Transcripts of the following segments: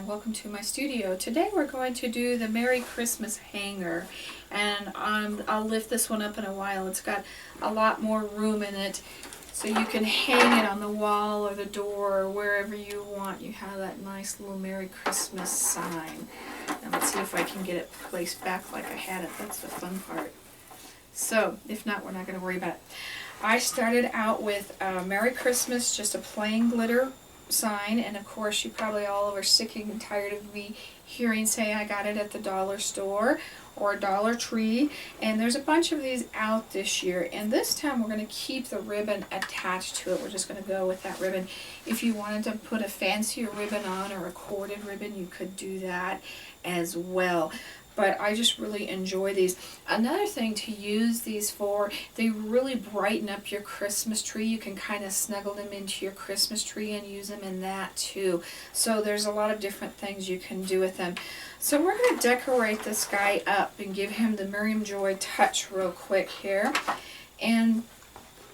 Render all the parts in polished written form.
and welcome to my studio. Today we're going to do the Merry Christmas hanger, and I'll lift this one up in a while. It's got a lot more room in it, so you can hang it on the wall or the door or wherever you want. You have that nice little Merry Christmas sign. And let's see if I can get it placed back like I had it. That's the fun part. So, if not, we're not going to worry about it. I started out with Merry Christmas, just a plain glitter sign, and of course you probably all are sick and tired of me hearing say I got it at the dollar store or Dollar Tree, and there's a bunch of these out this year, and this time we're going to keep the ribbon attached to it. We're just going to go with that ribbon. If you wanted to put a fancier ribbon on or a corded ribbon, you could do that as well. But I just really enjoy these. Another thing to use these for, they really brighten up your Christmas tree. You can kind of snuggle them into your Christmas tree and use them in that too. So there's a lot of different things you can do with them. So we're going to decorate this guy up and give him the Miriam Joy touch real quick here. And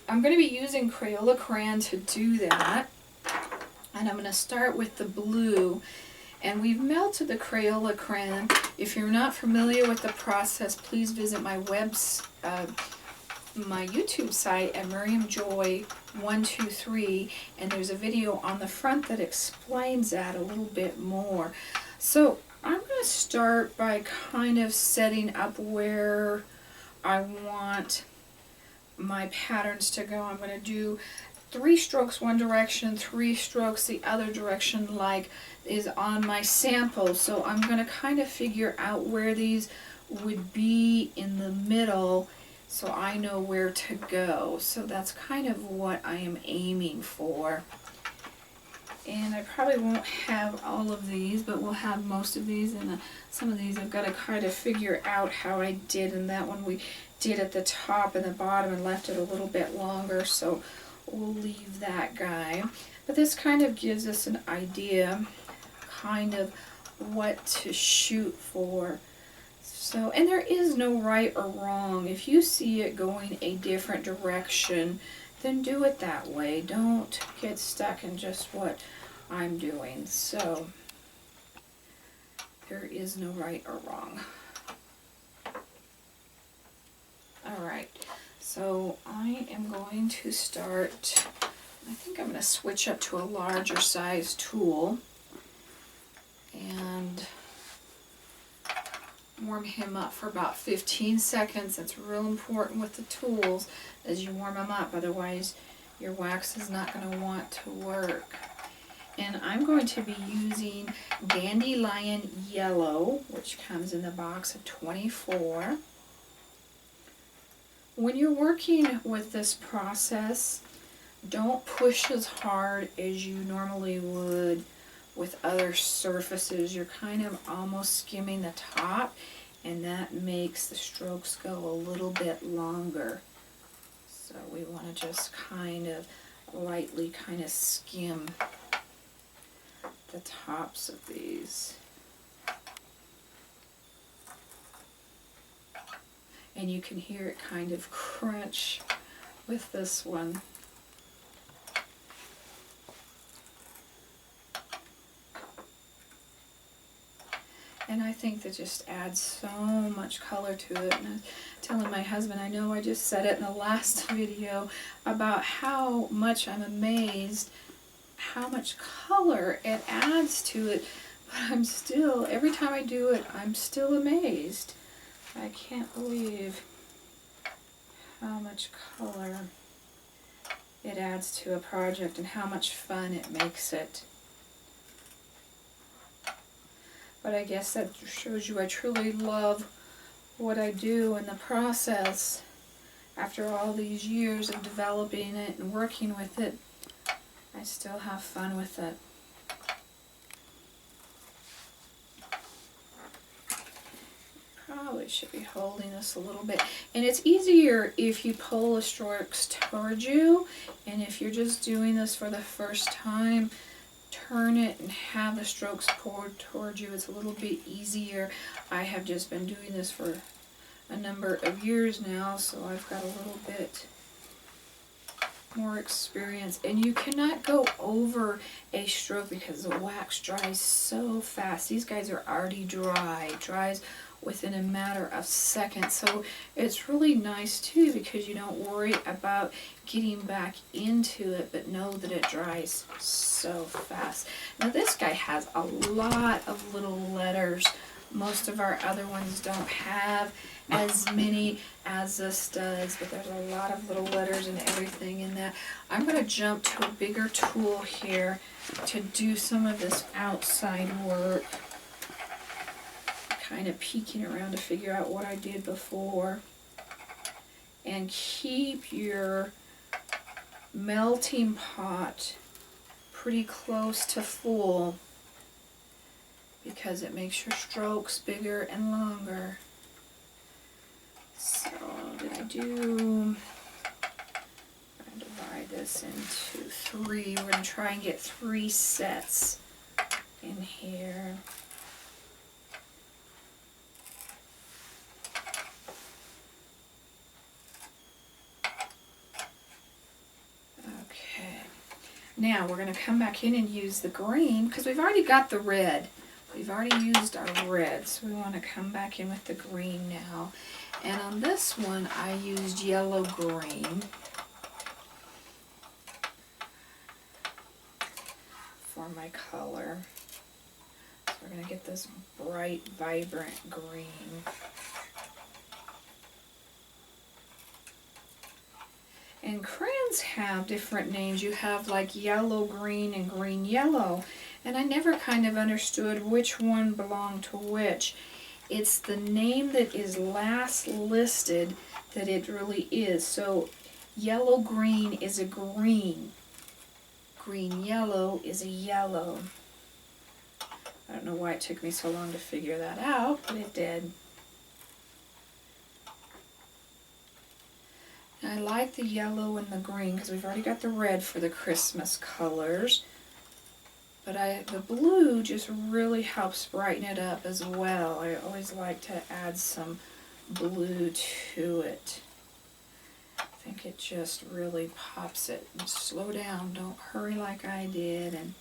I'm going to be using Crayola crayon to do that. And I'm going to start with the blue. And we've melted the Crayola crayon. If you're not familiar with the process, please visit my my YouTube site at Miriam Joy 123, and there's a video on the front that explains that a little bit more. So I'm going to start by kind of setting up where I want my patterns to go. I'm going to do 3 strokes one direction, 3 strokes the other direction, like is on my sample. So I'm going to kind of figure out where these would be in the middle so I know where to go. So that's kind of what I am aiming for. And I probably won't have all of these, but we'll have most of these, and some of these I've got to kind of figure out how I did. And that one we did at the top and the bottom and left it a little bit longer, so we'll leave that guy. But this kind of gives us an idea kind of what to shoot for. So, and there is no right or wrong. If you see it going a different direction, then do it that way. Don't get stuck in just what I'm doing. So there is no right or wrong. Alright, so I am going to start, I think I'm going to switch up to a larger size tool and warm him up for about 15 seconds. That's real important with the tools as you warm them up, otherwise your wax is not going to want to work. And I'm going to be using Dandelion Yellow, which comes in the box of 24. When you're working with this process, don't push as hard as you normally would with other surfaces. You're kind of almost skimming the top, and that makes the strokes go a little bit longer. So we want to just kind of lightly kind of skim the tops of these. And you can hear it kind of crunch with this one. And I think that just adds so much color to it. And I was telling my husband, I know I just said it in the last video, about how much I'm amazed how much color it adds to it. But I'm still, every time I do it, I'm still amazed. I can't believe how much color it adds to a project and how much fun it makes it. But I guess that shows you I truly love what I do in the process. After all these years of developing it and working with it, I still have fun with it. Probably should be holding this a little bit. And it's easier if you pull the strokes towards you, and if you're just doing this for the first time, turn it and have the strokes poured towards you. It's a little bit easier. I have just been doing this for a number of years now, so I've got a little bit more experience. And you cannot go over a stroke because the wax dries so fast. These guys are already dry. It dries within a matter of seconds. So it's really nice too because you don't worry about getting back into it, but know that it dries so fast. Now this guy has a lot of little letters. Most of our other ones don't have as many as this does, but there's a lot of little letters and everything in that. I'm going to jump to a bigger tool here to do some of this outside work. Kind of peeking around to figure out what I did before. And keep your melting pot pretty close to full because it makes your strokes bigger and longer. So did I do, I'm going to divide this into 3. We're going to try and get 3 sets in here. Okay, now we're going to come back in and use the green because we've already got the red. We've already used our red, so we want to come back in with the green now. And on this one, I used yellow-green for my color. So we're going to get this bright, vibrant green. And crayons have different names. You have like yellow-green and green-yellow. And I never kind of understood which one belonged to which. It's the name that is last listed that it really is. So yellow-green is a green. Green-yellow is a yellow. I don't know why it took me so long to figure that out, but it did. And I like the yellow and the green because we've already got the red for the Christmas colors. But the blue just really helps brighten it up as well. I always like to add some blue to it. I think it just really pops it. And slow down, don't hurry like I did and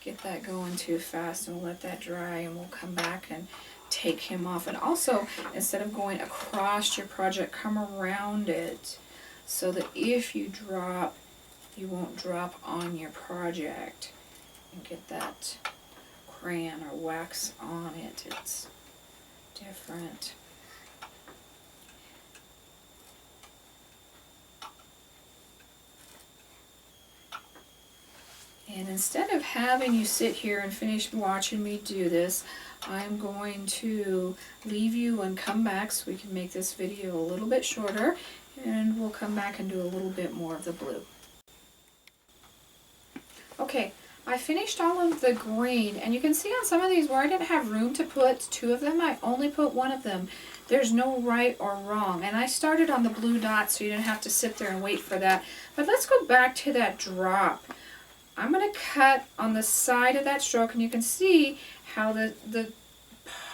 get that going too fast, and we'll let that dry and we'll come back and take him off. And also, instead of going across your project, come around it so that if you drop, you won't drop on your project. And get that crayon or wax on it. It's different. And instead of having you sit here and finish watching me do this, I'm going to leave you and come back so we can make this video a little bit shorter, and we'll come back and do a little bit more of the blue. Okay. I finished all of the green, and you can see on some of these where I didn't have room to put 2 of them, I only put 1 of them. There's no right or wrong. And I started on the blue dot so you didn't have to sit there and wait for that. But let's go back to that drop. I'm going to cut on the side of that stroke, and you can see how the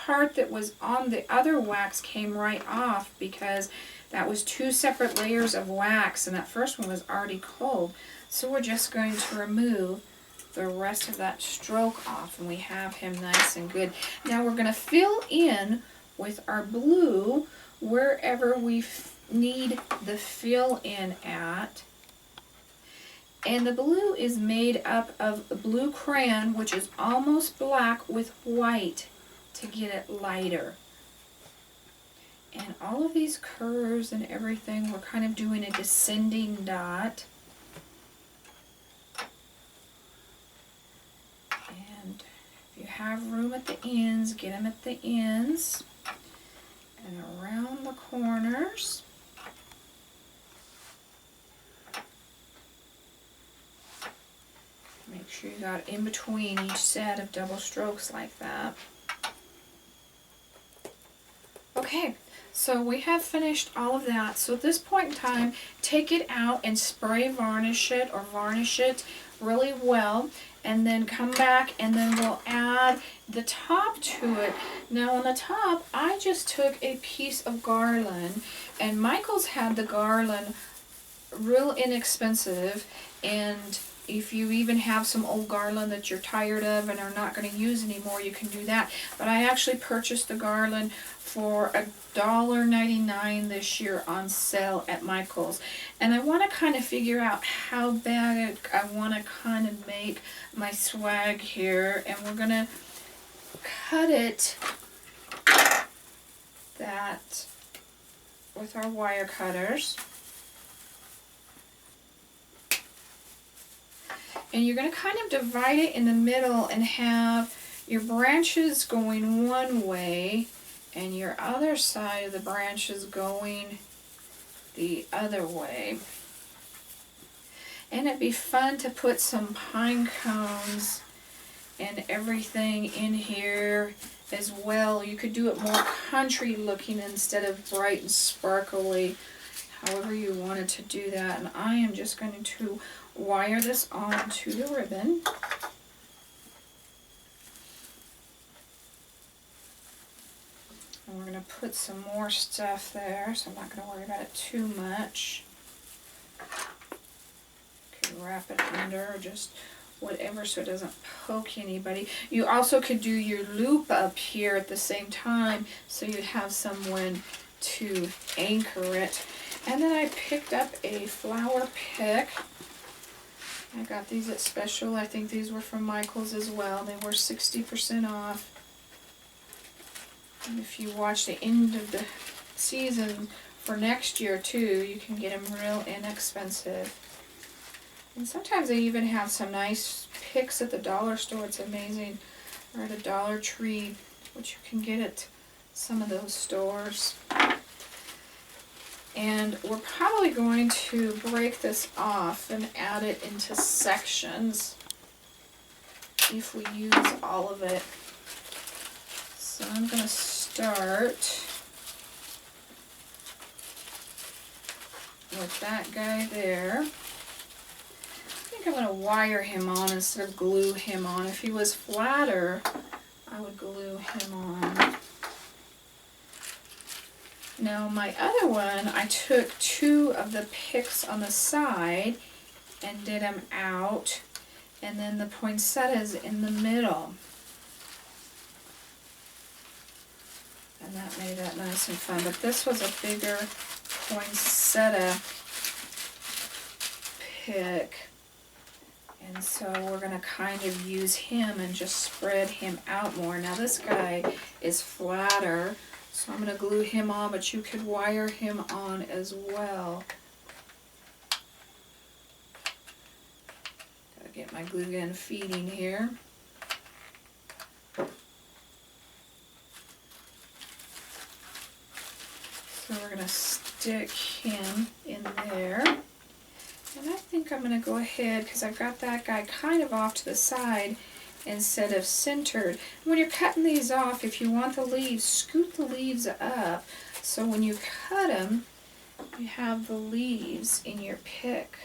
part that was on the other wax came right off because that was 2 separate layers of wax, and that first one was already cold. So we're just going to remove the rest of that stroke off, and we have him nice and good. Now we're going to fill in with our blue wherever we need the fill in at. And the blue is made up of blue crayon, which is almost black, with white to get it lighter. And all of these curves and everything, we're kind of doing a descending dot. If you have room at the ends, get them at the ends and around the corners. Make sure you got in between each set of double strokes like that. Okay, so we have finished all of that. So at this point in time, take it out and spray varnish it or varnish it really well, and then come back and then we'll add the top to it. Now on the top, I just took a piece of garland, and Michael's had the garland real inexpensive, and if you even have some old garland that you're tired of and are not going to use anymore, you can do that. But I actually purchased the garland for $1.99 this year on sale at Michael's. And I want to kind of figure out how bad I want to kind of make my swag here. And we're going to cut it that with our wire cutters. And you're going to kind of divide it in the middle and have your branches going one way and your other side of the branches going the other way. And it'd be fun to put some pine cones and everything in here as well. You could do it more country looking instead of bright and sparkly, however you wanted to do that. And I am just going to wire this onto the ribbon. And we're going to put some more stuff there, so I'm not going to worry about it too much. Okay, wrap it under, just whatever so it doesn't poke anybody. You also could do your loop up here at the same time so you have someone to anchor it. And then I picked up a flower pick. I got these at special. I think these were from Michael's as well. They were 60% off. And if you watch the end of the season for next year too, you can get them real inexpensive. And sometimes they even have some nice picks at the dollar store. It's amazing. Or at a Dollar Tree, which you can get at some of those stores. And we're probably going to break this off and add it into sections if we use all of it. So I'm going to start with that guy there. I think I'm going to wire him on instead of glue him on. If he was flatter, I would glue him on. Now my other one, I took 2 of the picks on the side and did them out, and then the poinsettias in the middle. And that made that nice and fun. But this was a bigger poinsettia pick. And so we're going to kind of use him and just spread him out more. Now this guy is flatter, so I'm going to glue him on, but you could wire him on as well. Gotta get my glue gun feeding here. So we're going to stick him in there. And I think I'm going to go ahead, because I've got that guy kind of off to the side instead of centered. When you're cutting these off, if you want the leaves, scoot the leaves up so when you cut them, you have the leaves in your pick.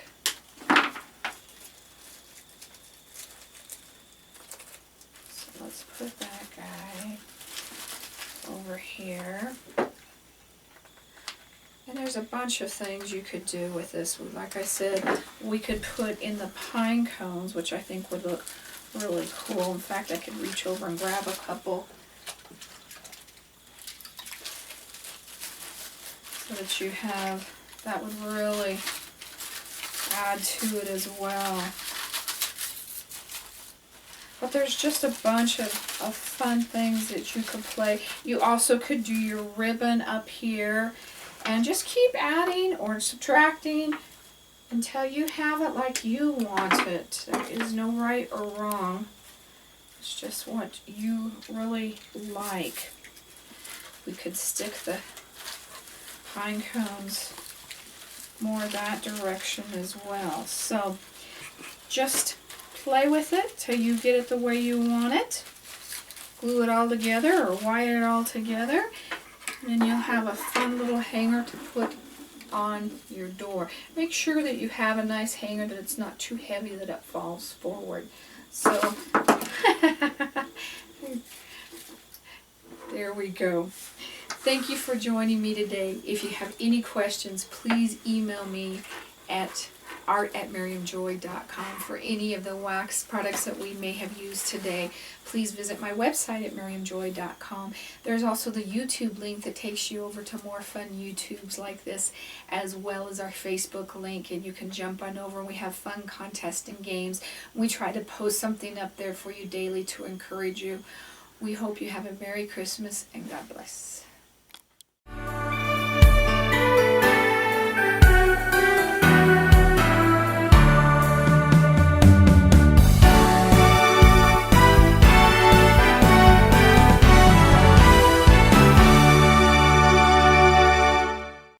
So let's put that guy over here. And there's a bunch of things you could do with this. Like I said, we could put in the pine cones, which I think would look really cool. In fact, I could reach over and grab a couple so that you have, that would really add to it as well. But there's just a bunch of fun things that you could play. You also could do your ribbon up here and just keep adding or subtracting until you have it like you want it. There is no right or wrong. It's just what you really like. We could stick the pine cones more that direction as well. So just play with it till you get it the way you want it. Glue it all together or wire it all together. And you'll have a fun little hanger to put on your door. Make sure that you have a nice hanger, that it's not too heavy that it falls forward. So there we go. Thank you for joining me today. If you have any questions, please email me at art@miriamjoy.com for any of the wax products that we may have used today. Please visit my website at miriamjoy.com. There's also the YouTube link that takes you over to more fun YouTubes like this, as well as our Facebook link, and you can jump on over. We have fun contests and games. We try to post something up there for you daily to encourage you. We hope you have a Merry Christmas and God bless.